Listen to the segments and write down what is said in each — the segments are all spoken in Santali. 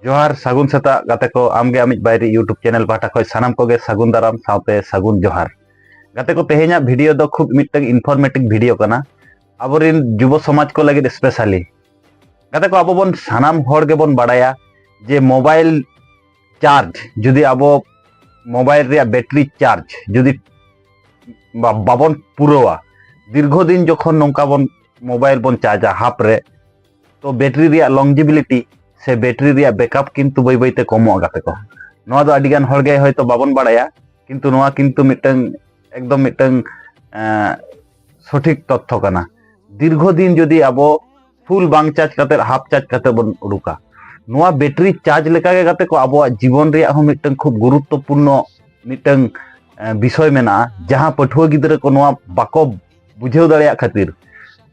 जोहार सागुन सेता गाते को आमगे आमिज बायरी यूट्यूब चैनल पाटा खय सानाम कोगे सागुन दाराम साउते सागुन जोहार गाते को तेहेኛ वीडियो दो खूब मिटन इनफॉर्मेटिव वीडियो कना आबोरिन युव समाज को लगे स्पेशली गाते को आबो बन सानाम होड़ गे बन बाडाया जे मोबाइल चार्ज जुदी आबो मोबाइल रे बैटरी चार्ज जुदी बाबन पुरोवा दीर्घ दिन जखन नोंका बन मोबाइल बन चार्जा हाफ रे तो बैटरी रे लॉन्जिबिलिटी से बैटरी रे बैकअप किंतु बै बैते कमो गाते को नोआ दो अडिगान होड़गे होयतो बाबन बाडाया किंतु नोआ किंतु मिटन एकदम मिटन सठिक तथ्य कना दीर्घ दिन जदि आबो फुल बांग चार्ज करते हाफ चार्ज करते बन उडुका नोआ बैटरी चार्ज लेका गे गाते को आबो जीवन रे हो मिटन खूब गुरुत्वपूर्ण मिटन विषय मेना जहां पठुआ गिदरे को नोआ बाको बुझेव दाड़िया खातिर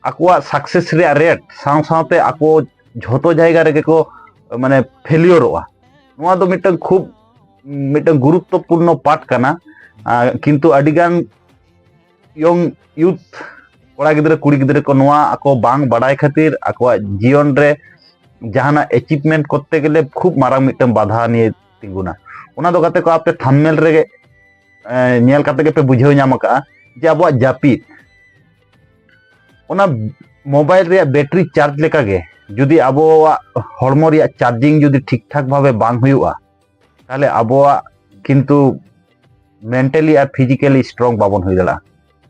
आकुआ सक्सेस रे रेट साव सावते आको झोतो जायगा रे को माने फेलियरवा नोआ दो मिटन खूब मिटन गुरुत्वपूर्ण पार्ट कना किंतु अडिगान यंग यूथ कोड़ा गिदरे कुड़ी गिदरे को नोआ आको बांग बाडाय खातिर आको जीवन रे जहाना अचीवमेंट करते गेले खूब मारांग मिटन बाधा निये तिंगुना ओना दो गाते को आपे थंबनेल रे नेल काते के पे बुझेव नाम का जे आबो जापिद ओना मोबाइल रे बैटरी चार्ज लेका गे जुदी आबोवा हड़मो रे चार्जिंग जुदी ठीक ठाक भावे बांग हुआ ताले आबोवा किंतु मेंटली और फिजिकली स्ट्रॉन्ग बाबन हुई दड़ा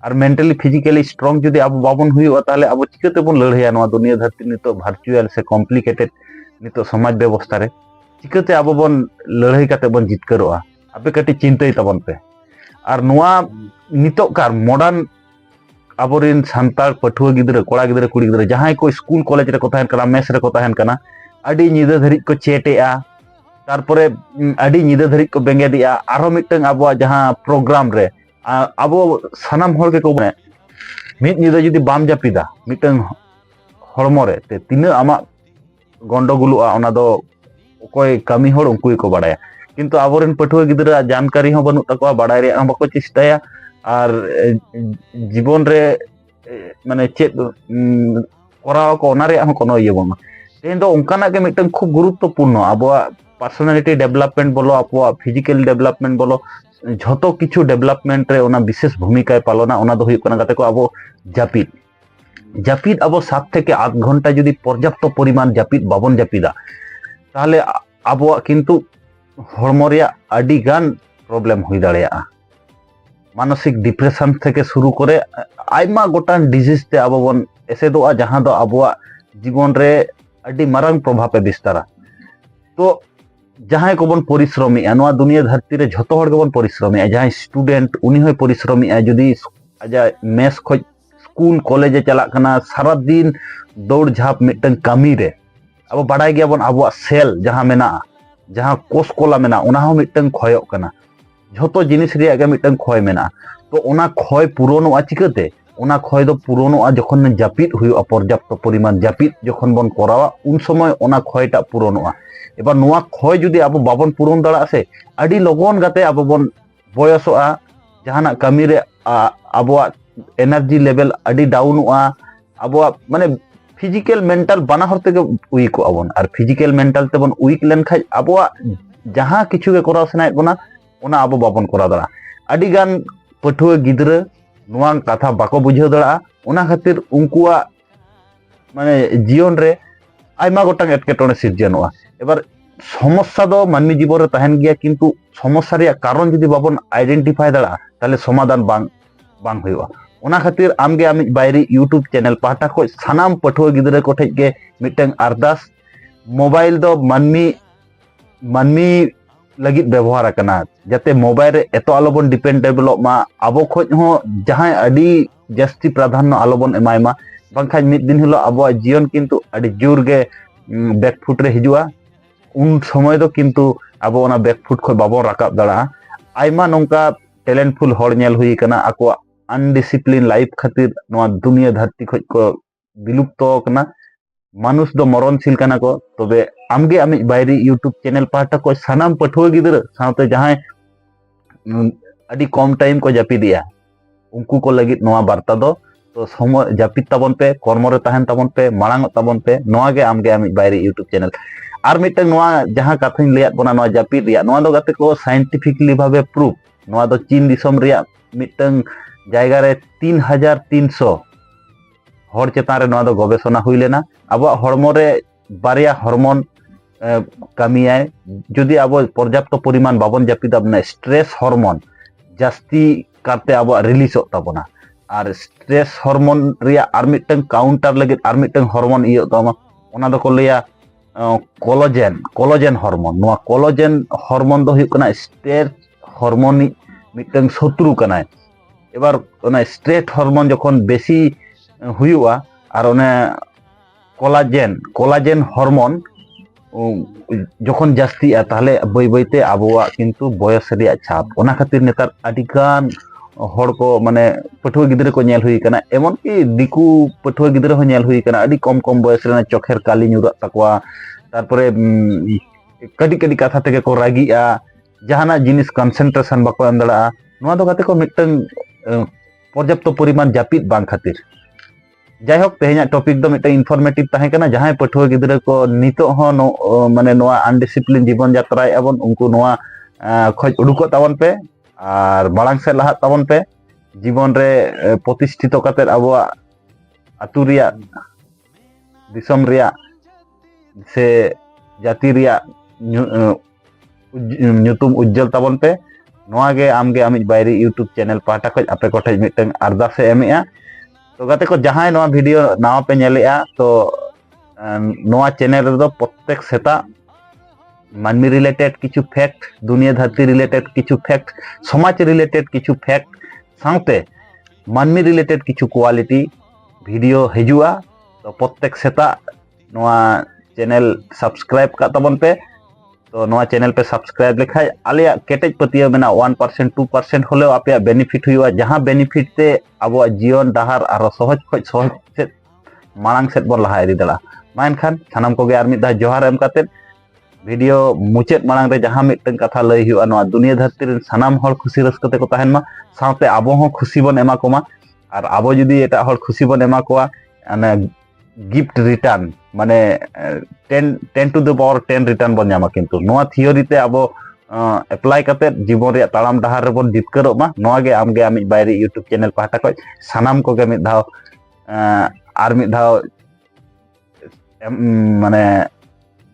और मेंटली फिजिकली स्ट्रॉन्ग जुदी आबो बाबन हुआ ताले आबो चिकते बन लड़ाया नोआ दुनिया धरती नितो वर्चुअल से कॉम्प्लिकेटेड नितो समाज व्यवस्था रे चिकते आबो बन लड़ाई काते बन जितकरोआ आपे कटी चिंताई तबन पे और नोआ नितो कार मॉडर्न आबोरिन सांतार पठुआ गिदरे कोड़ा गिदरे कुड़ी गिदरे जहां को स्कूल कॉलेज रे को ताहन कना मेस रे को ताहन कना अडी निदा धरिक को चेटेआ तारपरे अडी निदा धरिक को बेंगेदिया आरो मिटन आबो जहां प्रोग्राम रे आबो सनाम होड़ के को बने मिद निदा जुदी बाम जापिदा मिटन हड़मो रे ते तिना आमा गंडगोलुआ ओना दो ओकोय कामी होड़ उनकुई को बाडाया किंतु आबोरिन पठुआ गिदरे जानकारी हो बनु तको बाडाय रे बाको चेष्टाया और जीवन रे माने चेत कराव को ओना रे कोनो इये बन तेन दो उनकाना के मिटन खूब गुरुत्वपूर्ण आबोआ पर्सनालिटी डेवलपमेंट बोलो आबोआ फिजिकल डेवलपमेंट बोलो झोतो किछु डेवलपमेंट रे ओना विशेष भूमिका पालना ओना दो हुई कना गाते को आबो जापिद जापिद आबो 7 থেকে 8 घंटा जदि पर्याप्त परिमाण जापिद बाबन जापिदा ताहले आबोआ किंतु हड़मो रे आडी गान प्रॉब्लम हुई दाड़िया मानसिक डिप्रेशन थे शुरू करे आयमा गोटान डिजीज ते आबो बन एसेदोआ जहां दो आबोआ जीवन रे अडी मारंग प्रभाव विस्तारा तो जहां को बन परिश्रमी नोआ दुनिया धरती रे झोतो हड़ के बन परिश्रमी जहां स्टूडेंट उनी होय परिश्रमी जदि आजा मेस खो स्कूल कॉलेज चला कना सारा दिन दौड़ झाप मिटन कामी रे अब बाडाय गया बन आबोआ सेल जहां मेना जहां कोष कोला मेना उना हो मिटन खयो कना झोतो जिनिस रे आगे मिटन खय मेना तो ओना खय पूरणोआ चिकते ओना खय दो पूरणोआ जखन जापिद हुआ पर्याप्त परिमाण जापिद जखन बन करावा उन समय ओना खयटा पूरणोआ एबार नोआ खय जुदी आबो बाबन पूरण दाड़ा से आडी लगन गाते आबो बन बयसोआ जहाना कामी रे आबोआ एनर्जी लेवल आडी डाउनोआ आबोआ माने फिजिकल मेंटल बाना हर तेगे उइक आबन और फिजिकल मेंटल तेबन उइक लेन खाय आबोआ जहां किछु के कराव सनाय बना ओना आबो बाबन करा दड़ा अडी गान पठुआ गिदरा नोआ कथा बाको बुझेव दड़ा ओना खातिर उनकुआ माने जीवन रे आयमा गोटांग एटकेटोने सिर्जनोआ एबार समस्या दो मानवी जीवन रे तहन गया किंतु समस्या रे कारण जदि बाबन आइडेंटिफाई दड़ा ताले समाधान बांग बांग हुआ ओना खातिर आमगे आमिज बायरी यूट्यूब चैनल पाटा को सानाम पठुआ गिदरा को ठेज के मिटन अरदास मोबाइल दो मानवी लगी व्यवहार करना जाते मोबाइल रे एतो आलोबन डिपेंडेबल मा आबो खोज हो जहां अडी जास्ती प्राधान्य आलोबन एमायमा बांखा मिद दिन हिलो आबो जीवन किंतु अडी जोर गे बैकफुट रे हिजुआ उन समय दो किंतु आबो ओना बैकफुट खो बाबो राकाब दड़ा आयमा नोंका टैलेंटफुल हॉर नेल हुई कना आको अनडिसिप्लिन लाइफ खातिर नोआ दुनिया धरती खोज को विलुप्त कना मानुष दो मरणशील कना को तबे आमगे आमिज बायरी यूट्यूब चैनल पाटा को सानाम पठुआ गिदरा साथे जहां अडी कम टाइम को जापिदिया उनको को लगी नोआ वार्ता दो तो समय जापिद ताबन पे कर्म रे ताहेन ताबन पे मांग ताबन पे नोआ गे आमगे आमिज बायरे यूट्यूब चैनल और मिटन नोआ जहां कथाኝ लैयात बोना नोआ जापिद रिया नोआ दो गाते को साइंटिफिकली भावे प्रूफ नोआ दो चीन दिसम रिया मिटन जायगा रे 3300 हर चेतान रे नोआ दो गवेषणा हुई लेना अब हड़मो रे बारिया हरमोन कामियाय जदि अब पर्याप्त परिमाण बाबन जापिदा माने स्ट्रेस हरमोन जास्ती करते अब रिलीज ताबना और स्ट्रेस हरमोन रिया आर मिटन काउंटर लगे आर मिटन हरमोन इयो तामा ओना दो को लेया कोलोजेन हरमोन नोआ कोलोजेन हरमोन दो हुयुक कना स्ट्रेस हरमोन मिटन शत्रु कना एबार ओना स्ट्रेस हरमोन जखन बेसी हुयुआ और ओने कोलाजेन हरमोन जखन जास्ती ताहले बई बईते आबोआ किंतु बयस रिया छाप ओना खातिर नेतार आदिगान हड़ को माने पठुआ गिद्रे को नेल हुई कना एमन कि दिकु पठुआ गिद्रे हो नेल हुई कना आदि कम कम बयस रे चोखेर काली नुरा तकवा तारपरे कडी कडी कथा तेगे को रागिया जहाना जिनिस कंसंट्रेशन बाको एम दड़ा नोआ दो गाते को मिटन पर्याप्त परिमाण जापिद बांग खातिर जायहोक तेहेኛ टॉपिक दो मिटन इनफॉर्मेटिव ताहे कना जहां पठुआ गिद्रे को नितो हो माने नोआ अनडिसिप्लिन जीवन यात्रा एबन उनको नोआ खोज उडुको तावन पे और मांग से लहा तावन पे जीवन रे प्रतिष्ठित काते आबोआ आतु रिया दिसम रिया से जाति रिया ᱧᱩᱛᱩᱢ उज्जवल ताबन पे नोआ गे आमगे आमिज बायरे यूट्यूब चैनल पाटा खज आपे कोठे मिटन अरदास एमेआ तो गाते को जहां नोआ वीडियो नावा पे नेलेआ तो नोआ चैनल रे दो प्रत्येक सेता मानमी रिलेटेड किछु फैक्ट दुनिया धरती रिलेटेड किछु फैक्ट समाज रिलेटेड किछु फैक्ट साथे मानमी रिलेटेड किछु क्वालिटी वीडियो हिजुआ तो प्रत्येक सेता नोआ चैनल सब्सक्राइब का तबन पे तो नोआ चैनल पे सब्सक्राइब लेखाय आलिया केटेज पतिया मेना 1% 2% होले आपे बेनिफिट हुआ जहां बेनिफिट ते अब जीवन डहार और सहज खोज सहज से मांग सेट बन लहा इदी दला मा एनखान सानाम कोगे आर मिद दा जोहार एम काते वीडियो मुचाद मांग रे जहां मिटन कथा लय हुआ नोआ दुनिया धरती रे सानाम हर खुशी रस्कते को ताहेन मा साथे आबो हो खुशी बन एमा कोमा और आबो जदी एटा हर खुशी बन एमा कोआ अने गिफ्ट रिटर्न माने 10 टू द पावर 10 रिटर्न बन जामा किंतु नोआ थियोरी ते आबो अप्लाई करते जीवन रे तालाम डहार रे बन जितकरो मा नोआ गे आमगे आमिज बायरे यूट्यूब चैनल पाटा को सानाम को गे मिद धाव आर मिद धाव माने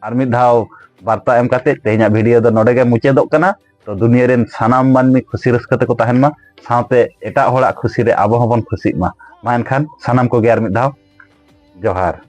आर मिद धाव वार्ता एम काते तेहेኛ वीडियो दो नोडे गे मुचेदोग कना तो दुनिया रेन सानाम मानमी खुशी रस्कते को ताहेन मा साथे एटा होड़ा खुशी रे आबो हबन खुशी मा एनखान सानाम को गे आर मिद धाव जोहार।